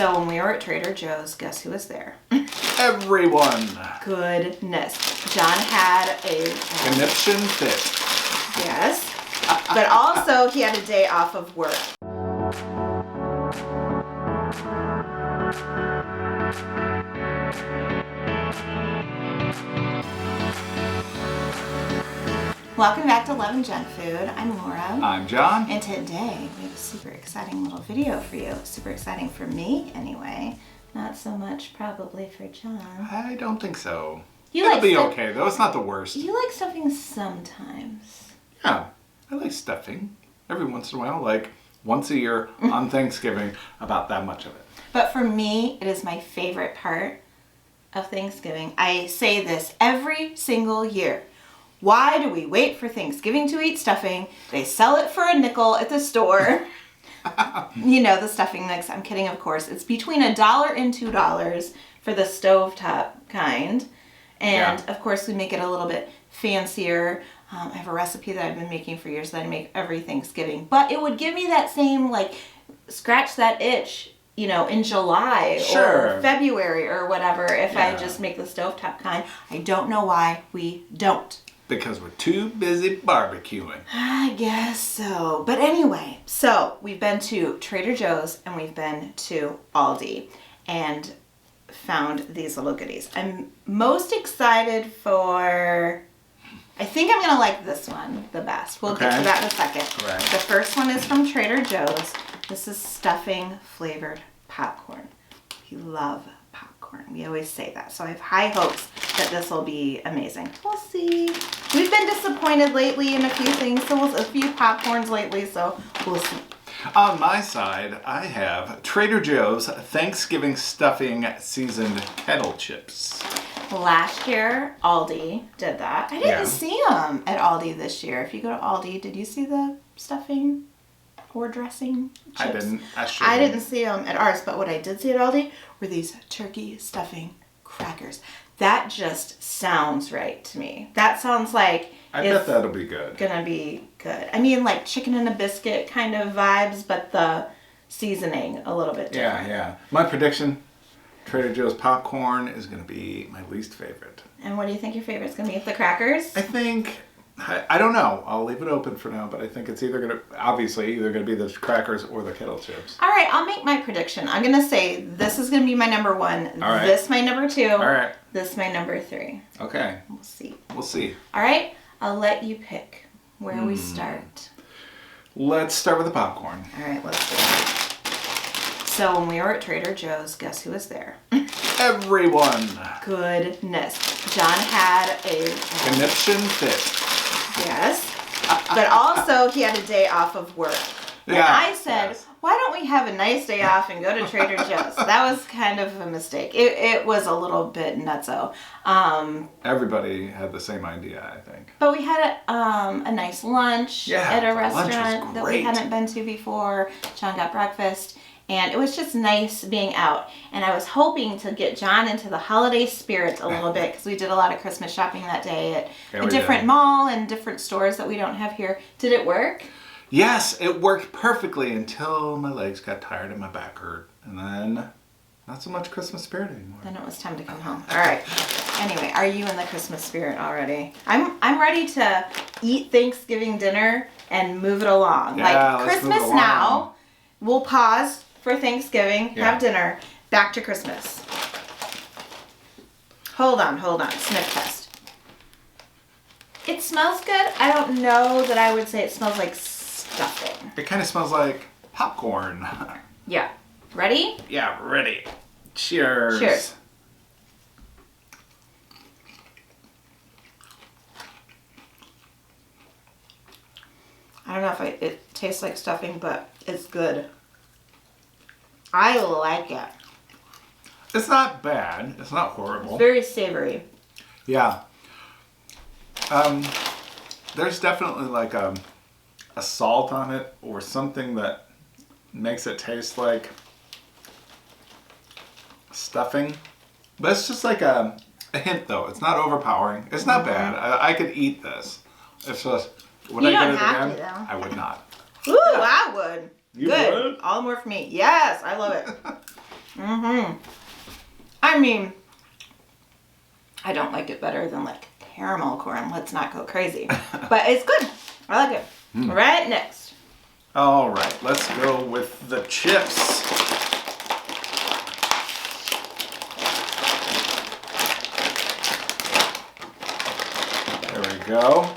So when we were at Trader Joe's, guess who was there? Everyone. Goodness. John had a conniption fit. Yes. But also he had a day off of work. Welcome back to Love and Junk Food. I'm Laura. I'm John. And today we have a super exciting little video for you. Super exciting for me anyway. Not so much probably for John. I don't think so. It'll be okay though. It's not the worst. You like stuffing sometimes. Yeah, I like stuffing. Every once in a while, like once a year on Thanksgiving, about that much of it. But for me, it is my favorite part of Thanksgiving. I say this every single year. Why do we wait for Thanksgiving to eat stuffing? They sell it for a nickel at the store. You know, the stuffing mix. I'm kidding, of course. It's between $1 and $2 for the stovetop kind. And of course, we make it a little bit fancier. I have a recipe that I've been making for years that I make every Thanksgiving. But it would give me that same, like, scratch that itch, you know, in July or February or whatever if I just make the stovetop kind. I don't know why we don't. Because we're too busy barbecuing. I guess so. But anyway, so we've been to Trader Joe's and we've been to Aldi and found these little goodies. I'm most excited for, I think I'm going to like this one the best. We'll get to that in a second. Right. The first one is from Trader Joe's. This is stuffing flavored popcorn. We love popcorn. We always say that. So I have high hopes that this will be amazing. We'll see. We've been disappointed lately in a few things, so a few popcorns lately, so we'll see. On my side, I have Trader Joe's Thanksgiving Stuffing Seasoned Kettle Chips. Last year, Aldi did that. I didn't see them at Aldi this year. If you go to Aldi, did you see the stuffing or dressing chips? I didn't. I didn't see them at ours, but what I did see at Aldi were these turkey stuffing crackers. That just sounds right to me. That sounds like I bet that'll be good. Gonna be good. I mean, like chicken and a biscuit kind of vibes, but the seasoning a little bit different. Yeah. My prediction, Trader Joe's popcorn is gonna be my least favorite. And what do you think your favorite's gonna be? The crackers? I think, I don't know. I'll leave it open for now, but I think it's either gonna be the crackers or the kettle chips. All right, I'll make my prediction. I'm gonna say this is gonna be my number one. All right. This my number two. All right. This my number three. Okay. We'll see. We'll see. All right, I'll let you pick where we start. Let's start with the popcorn. All right, let's do it. So when we were at Trader Joe's, guess who was there? Everyone. Goodness. John had a conniption fit. Yes. But also he had a day off of work. And I said, why don't we have a nice day off and go to Trader Joe's? That was kind of a mistake. It was a little bit nutso. Everybody had the same idea, I think. But we had a nice lunch at a restaurant that we hadn't been to before. John got breakfast. And it was just nice being out. And I was hoping to get John into the holiday spirit a little bit because we did a lot of Christmas shopping that day at a different mall and different stores that we don't have here. Did it work? Yes, it worked perfectly until my legs got tired and my back hurt. And then not so much Christmas spirit anymore. Then it was time to come home. All right. Anyway, are you in the Christmas spirit already? I'm ready to eat Thanksgiving dinner and move it along. Yeah, like Christmas now. We'll pause for Thanksgiving, have dinner, back to Christmas. Hold on, sniff test. It smells good. I don't know that I would say it smells like stuffing. It kind of smells like popcorn. Yeah. Ready? Yeah, ready. Cheers. Cheers. I don't know if it tastes like stuffing, but it's good. I like it. It's not bad. It's not horrible. It's very savory. Yeah. There's definitely like a salt on it or something that makes it taste like stuffing. But it's just like a hint though. It's not overpowering. It's not bad. I could eat this. It's just, would I get it again? To, I would not. Ooh, I would. You Good. would? All the more for me. Yes, I love it. I mean, I don't like it better than like caramel corn. Let's not go crazy. But it's good. I like it. Right next. All right, let's go with the chips. There we go.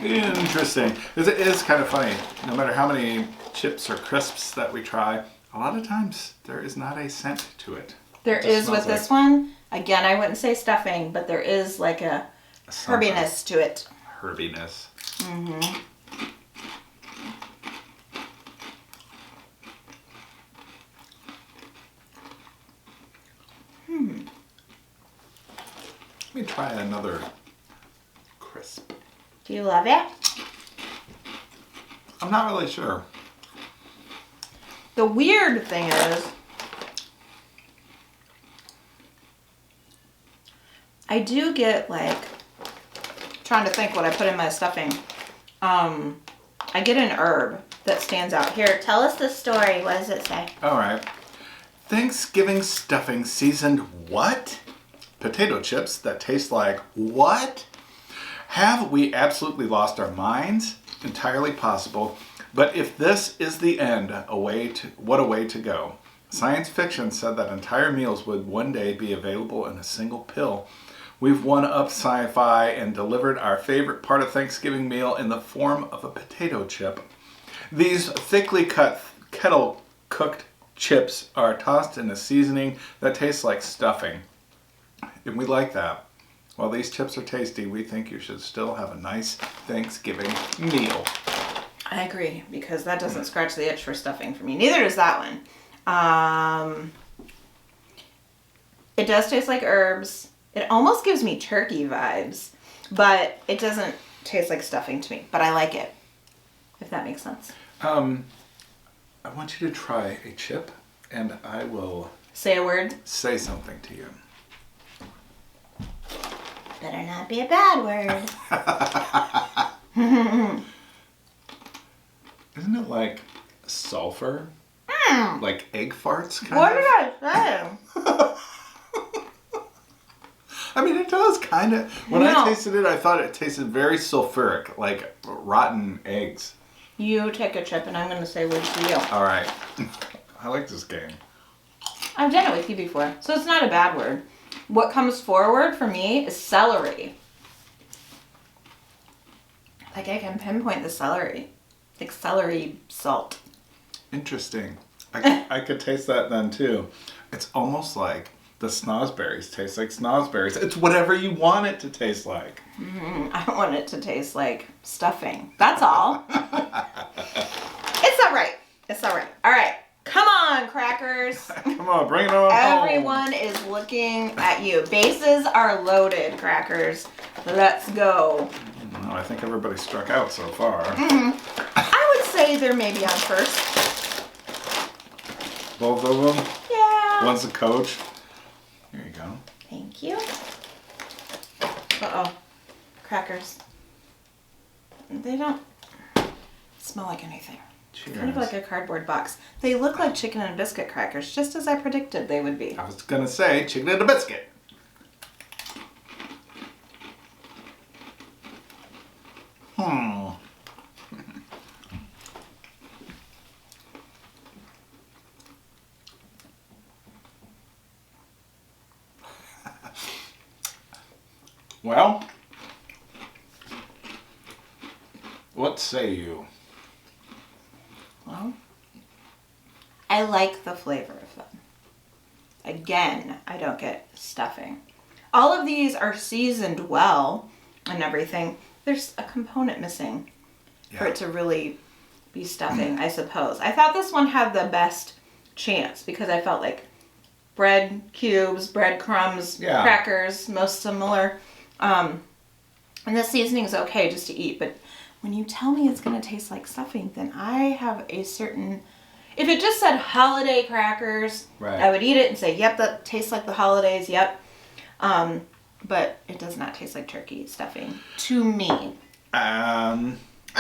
Interesting. It is kind of funny. No matter how many chips or crisps that we try, a lot of times there is not a scent to it. There is with this one. Again, I wouldn't say stuffing, but there is like a herbiness to it. Herbiness. Let me try another crisp. Do you love it? I'm not really sure. The weird thing is, I do get like, trying to think what I put in my stuffing. I get an herb that stands out. Here, tell us the story. What does it say? All right. Thanksgiving stuffing seasoned what? Potato chips that taste like what? Have we absolutely lost our minds? Entirely possible. But if this is the end, what a way to go. Science fiction said that entire meals would one day be available in a single pill. We've one-upped sci-fi and delivered our favorite part of Thanksgiving meal in the form of a potato chip. These thickly cut kettle-cooked chips are tossed in a seasoning that tastes like stuffing. And we like that. While these chips are tasty, we think you should still have a nice Thanksgiving meal. I agree, because that doesn't scratch the itch for stuffing for me. Neither does that one. It does taste like herbs. It almost gives me turkey vibes, but it doesn't taste like stuffing to me. But I like it, if that makes sense. I want you to try a chip, and I will Say a word. say something to you. Better not be a bad word. Isn't it like sulfur? Like egg farts, kind What of? did I say? I mean, it does kind of. When I No. tasted it, I thought it tasted very sulfuric, like rotten eggs. You take a chip and I'm going to say words to you. All right. I like this game. I've done it with you before, so it's not a bad word. What comes forward for me is celery. Like I can pinpoint the celery. Like celery salt. Interesting. I could taste that then too. It's almost like the snozberries taste like snozberries. It's whatever you want it to taste like. I want it to taste like stuffing. That's all. It's all right. It's all right. All right. Come on, crackers. Come on, bring it on home. Everyone is looking at you. Bases are loaded, crackers. Let's go. Well, I think everybody struck out so far. I would say they're maybe on first. Both of them? Yeah. One's the coach. Here you go. Thank you. Uh-oh. Crackers. They don't smell like anything. Cheers. Kind of like a cardboard box. They look like chicken and biscuit crackers, just as I predicted they would be. I was gonna say chicken and a biscuit. Well, what say you? Well, I like the flavor of them. Again, I don't get stuffing. All of these are seasoned well and everything. There's a component missing for it to really be stuffing, I suppose. I thought this one had the best chance because I felt like bread cubes, breadcrumbs, crackers, most similar. And the seasoning is okay just to eat, but when you tell me it's going to taste like stuffing, then I have a certain... If it just said holiday crackers, I would eat it and say, yep, that tastes like the holidays, yep. But it does not taste like turkey stuffing to me.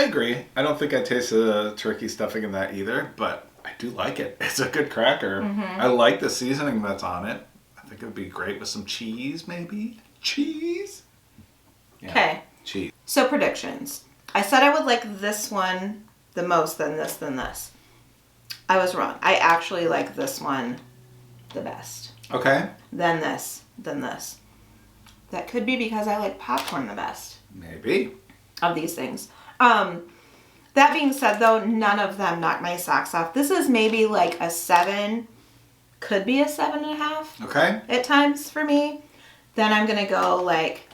I agree. I don't think I taste the turkey stuffing in that either, but I do like it. It's a good cracker. I like the seasoning that's on it. I think it would be great with some cheese, maybe. Cheese? Okay. Cheese. So predictions. I said I would like this one the most, then this, then this. I was wrong. I actually like this one the best. Okay. Then this, then this. That could be because I like popcorn the best Maybe. of these things. That being said, though, none of them knock my socks off. This is maybe like a 7, could be a 7.5 Okay. at times for me. Then I'm going to go like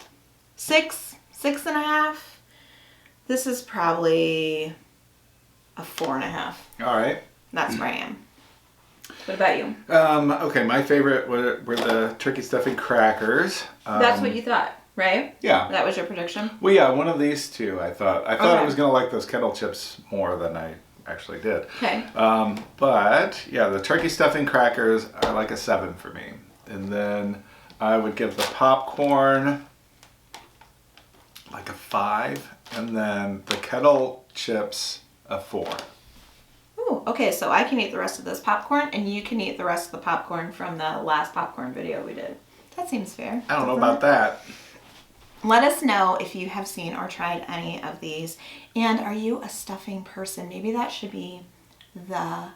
6, 6.5. This is probably a 4.5. All right. That's where I am. What about you? Okay, my favorite were the turkey stuffing crackers. That's what you thought, right? Yeah. That was your prediction? Well, yeah, one of these two. I thought I Okay. was gonna like those kettle chips more than I actually did. Okay. But yeah, the turkey stuffing crackers are like a 7 for me, and then I would give the popcorn like a 5, and then the kettle chips a 4. Ooh, okay, so I can eat the rest of this popcorn, and you can eat the rest of the popcorn from the last popcorn video we did. That seems fair. I don't know about that. Let us know if you have seen or tried any of these. And are you a stuffing person? Maybe that should be the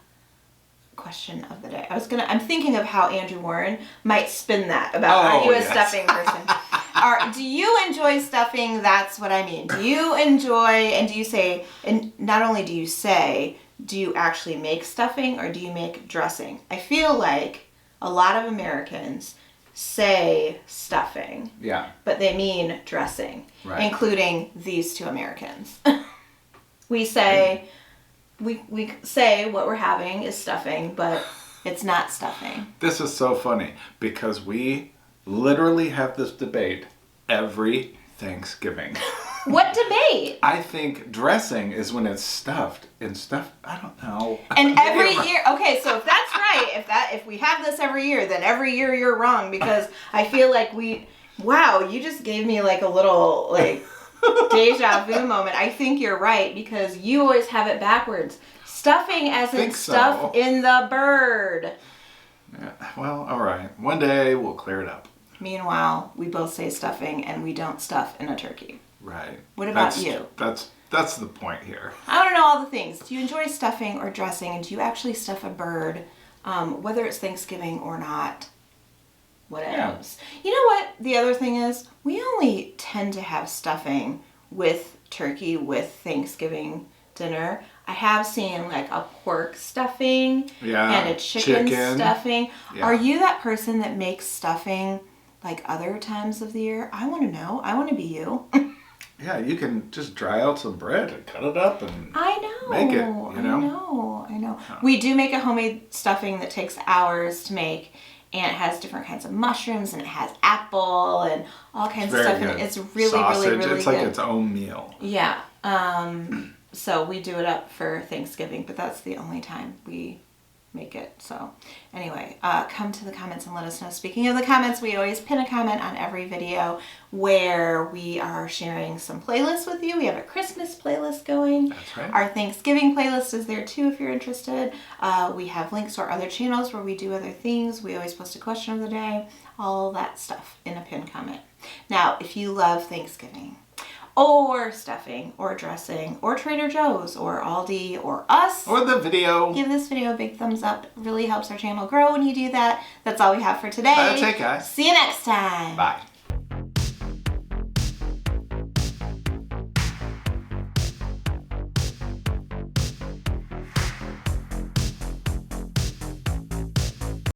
question of the day. I'm thinking of how Andrew Warren might spin that about, are you a yes. stuffing person? Do you enjoy stuffing? That's what I mean. Do you enjoy, and do you say, and not only do you say, do you actually make stuffing or do you make dressing? I feel like a lot of Americans say stuffing, Yeah. but they mean dressing, Right. including these two Americans. we say we say what we're having is stuffing, but it's not stuffing. This is so funny because we literally have this debate every Thanksgiving. What debate? I think dressing is when it's stuffed and stuff. I don't know. And Maybe every I'm- year, okay, so if that's right, if we have this every year, then every year you're wrong because I feel like wow, you just gave me like a little like deja vu moment. I think you're right because you always have it backwards. Stuffing as in Think so. stuff in the bird. Yeah, well, all right. One day we'll clear it up. Meanwhile, we both say stuffing and we don't stuff in a turkey. Right. What about you? That's the point here. I want to know all the things. Do you enjoy stuffing or dressing? And do you actually stuff a bird, whether it's Thanksgiving or not? What Yeah. else? You know what the other thing is? We only tend to have stuffing with turkey with Thanksgiving dinner. I have seen like a pork stuffing Yeah, and a chicken stuffing. Yeah. Are you that person that makes stuffing like other times of the year? I want to know. I want to be you. Yeah, you can just dry out some bread and cut it up and I know. make it, you know? I know. We do make a homemade stuffing that takes hours to make, and it has different kinds of mushrooms, and it has apple and all kinds of very stuff. good. And it's really, Sausage, really, really it's good. like its own meal. Yeah. So we do it up for Thanksgiving, but that's the only time we make it. So anyway, come to the comments and let us know. Speaking of the comments, we always pin a comment on every video where we are sharing some playlists with you. We have a Christmas playlist going. That's right. Our Thanksgiving playlist is there too if you're interested. We have links to our other channels where we do other things. We always post a question of the day, all that stuff in a pinned comment. Now, if you love Thanksgiving, or stuffing, or dressing, or Trader Joe's, or Aldi, or us, Or the video. give this video a big thumbs up. It really helps our channel grow when you do that. That's all we have for today. That's it, guys. See you next time. Bye.